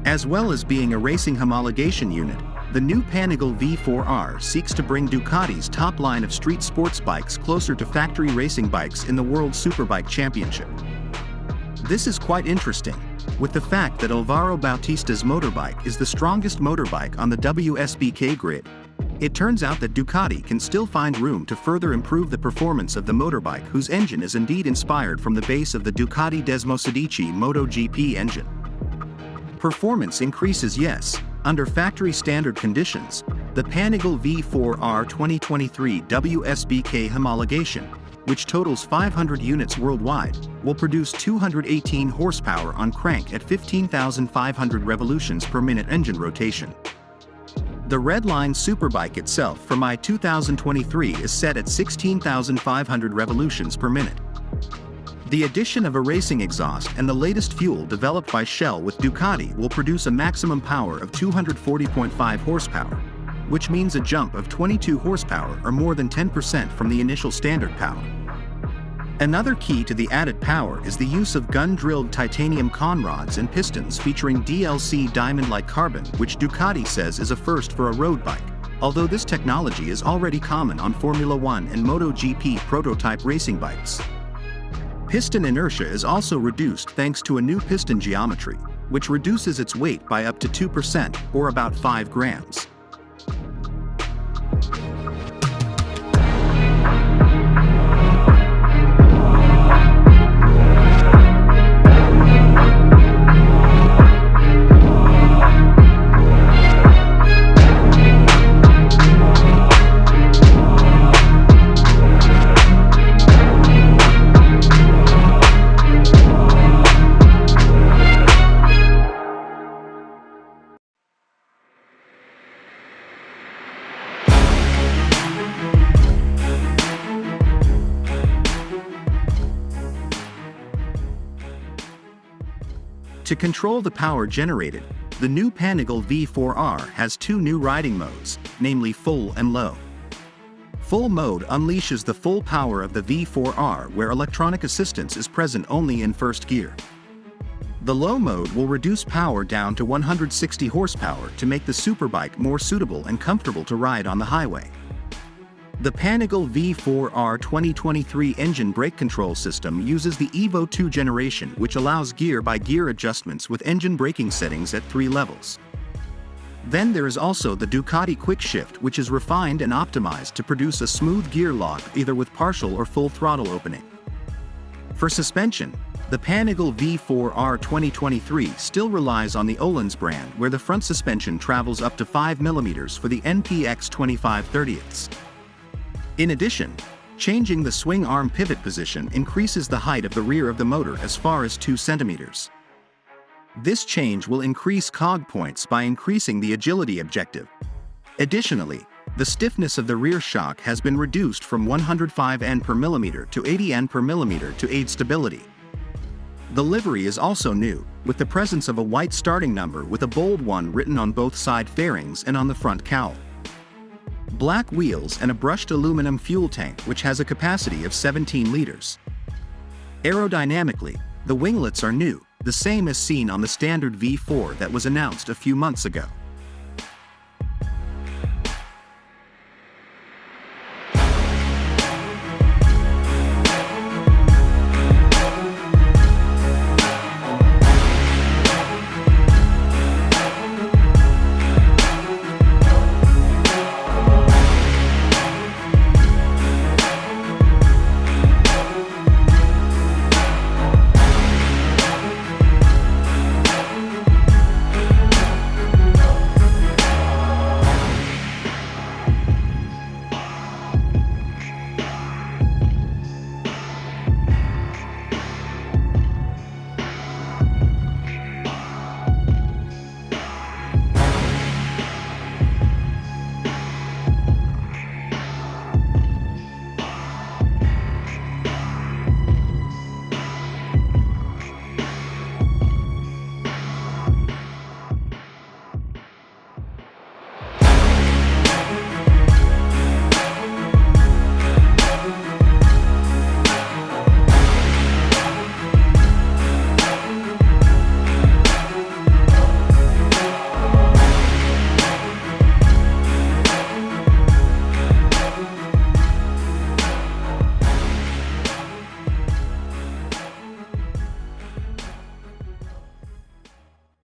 As well as being a racing homologation unit, the new Panigale V4R seeks to bring Ducati's top line of street sports bikes closer to factory racing bikes in the World Superbike Championship. This is quite interesting, with the fact that Alvaro Bautista's motorbike is the strongest motorbike on the WSBK grid. It turns out that Ducati can still find room to further improve the performance of the motorbike, whose engine is indeed inspired from the base of the Ducati Desmosedici MotoGP engine. Performance increases, yes, under factory standard conditions. The Panigale V4R 2023 WSBK homologation, which totals 500 units worldwide, will produce 218 horsepower on crank at 15,500 revolutions per minute engine rotation. The Redline Superbike itself for May 2023 is set at 16,500 revolutions per minute. The addition of a racing exhaust and the latest fuel developed by Shell with Ducati will produce a maximum power of 240.5 horsepower, which means a jump of 22 horsepower or more than 10% from the initial standard power. Another key to the added power is the use of gun-drilled titanium conrods and pistons featuring DLC diamond-like carbon, which Ducati says is a first for a road bike, although this technology is already common on Formula 1 and MotoGP prototype racing bikes. Piston inertia is also reduced thanks to a new piston geometry, which reduces its weight by up to 2% or about 5 grams. To control the power generated, the new Panigale V4R has two new riding modes, namely full and low. Full mode unleashes the full power of the V4R, where electronic assistance is present only in first gear. The low mode will reduce power down to 160 horsepower to make the superbike more suitable and comfortable to ride on the highway. The Panigale V4R 2023 engine brake control system uses the Evo 2 generation, which allows gear-by-gear adjustments with engine braking settings at 3 levels. Then there is also the Ducati Quick Shift, which is refined and optimized to produce a smooth gear lock either with partial or full throttle opening. For suspension, the Panigale V4R 2023 still relies on the Öhlins brand, where the front suspension travels up to 5 mm for the NPX 25/30ths. In addition, changing the swing arm pivot position increases the height of the rear of the motor as far as 2 centimeters. This change will increase COG points by increasing the agility objective. Additionally, the stiffness of the rear shock has been reduced from 105 N per millimeter to 80 N per millimeter to aid stability. The livery is also new, with the presence of a white starting number with a bold one written on both side fairings and on the front cowl. Black wheels and a brushed aluminum fuel tank, which has a capacity of 17 liters. Aerodynamically, the winglets are new, the same as seen on the standard V4 that was announced a few months ago.